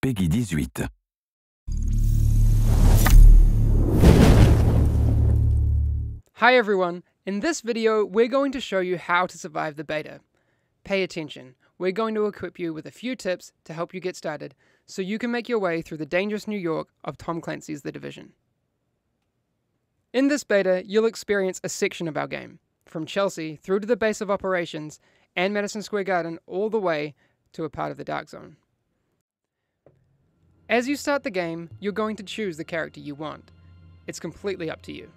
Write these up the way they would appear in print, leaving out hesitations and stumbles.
Peggy 18. Hi everyone, in this video we're going to show you how to survive the beta. Pay attention, we're going to equip you with a few tips to help you get started so you can make your way through the dangerous New York of Tom Clancy's The Division. In this beta, you'll experience a section of our game, from Chelsea through to the base of operations and Madison Square Garden all the way to a part of the Dark Zone. As you start the game, you're going to choose the character you want. It's completely up to you.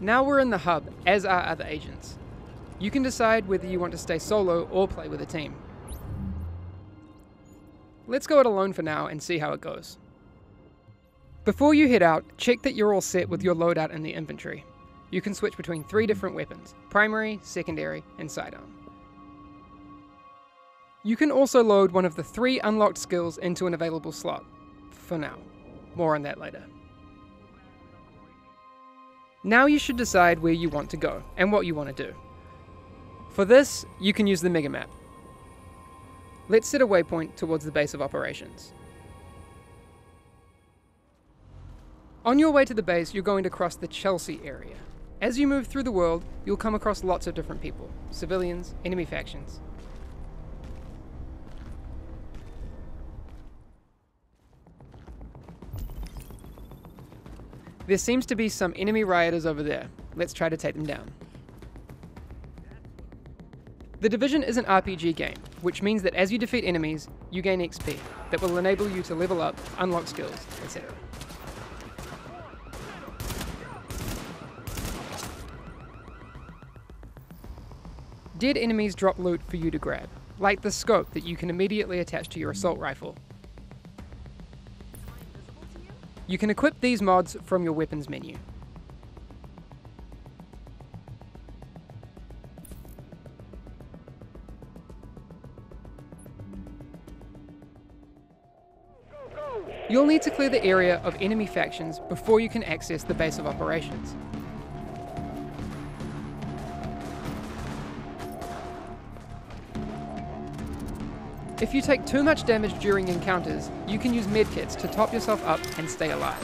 Now we're in the hub, as are other agents. You can decide whether you want to stay solo or play with a team. Let's go it alone for now and see how it goes. Before you head out, check that you're all set with your loadout in the inventory. You can switch between 3 different weapons: primary, secondary, and sidearm. You can also load one of the 3 unlocked skills into an available slot. For now. More on that later. Now you should decide where you want to go and what you want to do. For this, you can use the mega map. Let's set a waypoint towards the base of operations. On your way to the base, you're going to cross the Chelsea area. As you move through the world, you'll come across lots of different people: civilians, enemy factions. There seems to be some enemy rioters over there. Let's try to take them down. The Division is an RPG game, which means that as you defeat enemies, you gain XP that will enable you to level up, unlock skills, etc. Dead enemies drop loot for you to grab, like the scope that you can immediately attach to your assault rifle. You can equip these mods from your weapons menu. You'll need to clear the area of enemy factions before you can access the base of operations. If you take too much damage during encounters, you can use medkits to top yourself up and stay alive.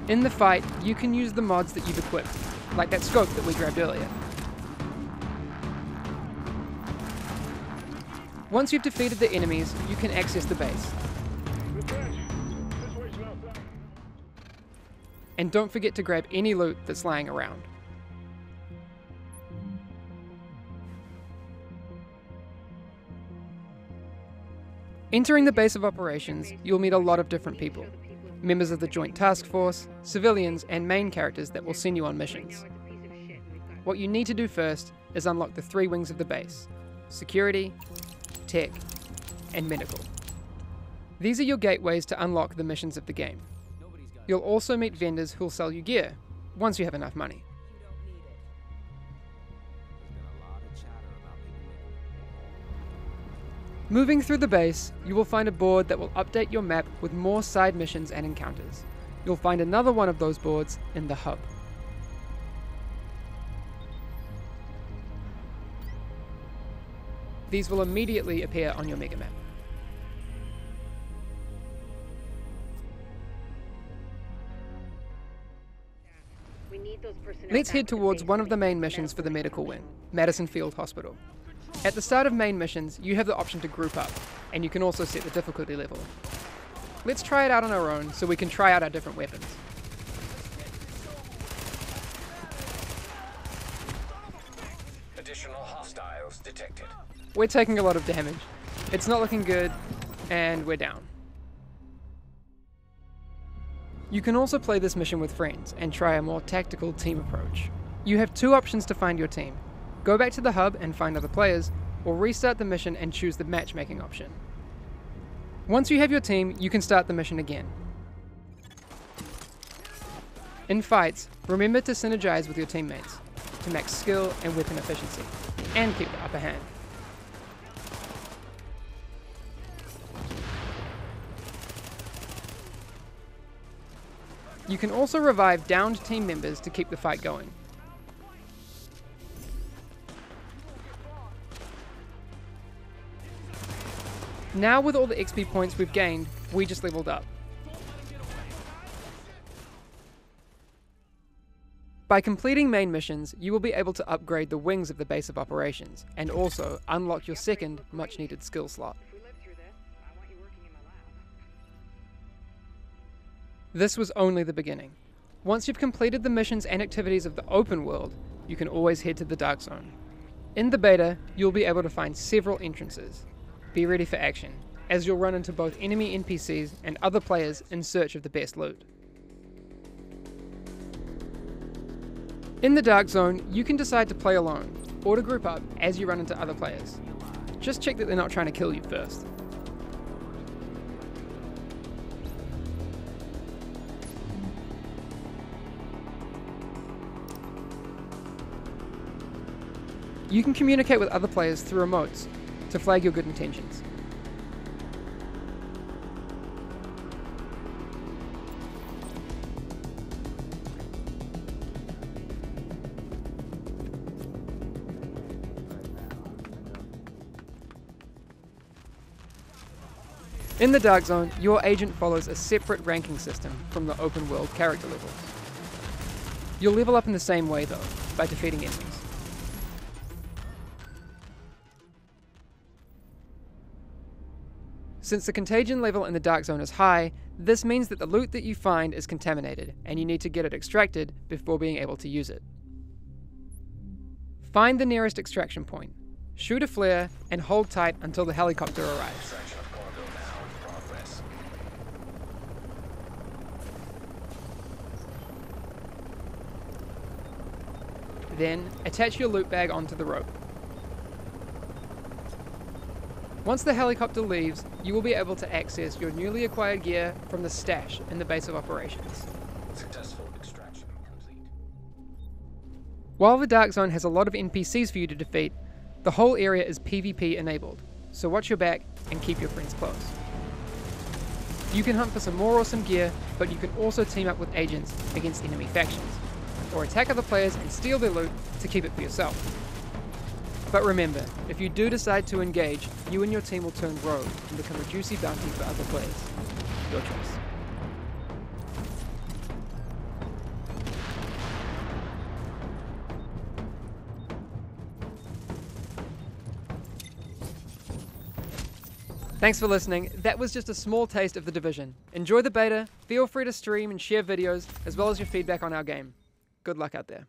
In the fight, you can use the mods that you've equipped, like that scope that we grabbed earlier. Once you've defeated the enemies, you can access the base. And don't forget to grab any loot that's lying around. Entering the base of operations, you'll meet a lot of different people. Members of the Joint Task Force, civilians, and main characters that will send you on missions. What you need to do first is unlock the 3 wings of the base: security, tech, and medical. These are your gateways to unlock the missions of the game. You'll also meet vendors who'll sell you gear, once you have enough money. Moving through the base, you will find a board that will update your map with more side missions and encounters. You'll find another one of those boards in the hub. These will immediately appear on your mega map. Let's head towards one of the main missions for the medical wing, Madison Field Hospital. At the start of main missions, you have the option to group up, and you can also set the difficulty level. Let's try it out on our own so we can try out our different weapons. Additional hostiles detected. We're taking a lot of damage. It's not looking good, and we're down. You can also play this mission with friends and try a more tactical team approach. You have 2 options to find your team. Go back to the hub and find other players, or restart the mission and choose the matchmaking option. Once you have your team, you can start the mission again. In fights, remember to synergize with your teammates to max skill and weapon efficiency, and keep the upper hand. You can also revive downed team members to keep the fight going. Now with all the XP points we've gained, we just leveled up. By completing main missions, you will be able to upgrade the wings of the base of operations, and also unlock your second, much needed skill slot. This was only the beginning. Once you've completed the missions and activities of the open world, you can always head to the Dark Zone. In the beta, you'll be able to find several entrances. Be ready for action, as you'll run into both enemy NPCs and other players in search of the best loot. In the Dark Zone, you can decide to play alone, or to group up as you run into other players. Just check that they're not trying to kill you first. You can communicate with other players through emotes to flag your good intentions. In the Dark Zone, your agent follows a separate ranking system from the open world character levels. You'll level up in the same way though, by defeating enemies. Since the contagion level in the Dark Zone is high, this means that the loot that you find is contaminated, and you need to get it extracted before being able to use it. Find the nearest extraction point, shoot a flare, and hold tight until the helicopter arrives. Then, attach your loot bag onto the rope. Once the helicopter leaves, you will be able to access your newly acquired gear from the stash in the base of operations. Successful extraction complete. While the Dark Zone has a lot of NPCs for you to defeat, the whole area is PvP enabled, so watch your back and keep your friends close. You can hunt for some more awesome gear, but you can also team up with agents against enemy factions, or attack other players and steal their loot to keep it for yourself. But remember, if you do decide to engage, you and your team will turn rogue and become a juicy bounty for other players. Your choice. Thanks for listening. That was just a small taste of The Division. Enjoy the beta, feel free to stream and share videos, as well as your feedback on our game. Good luck out there.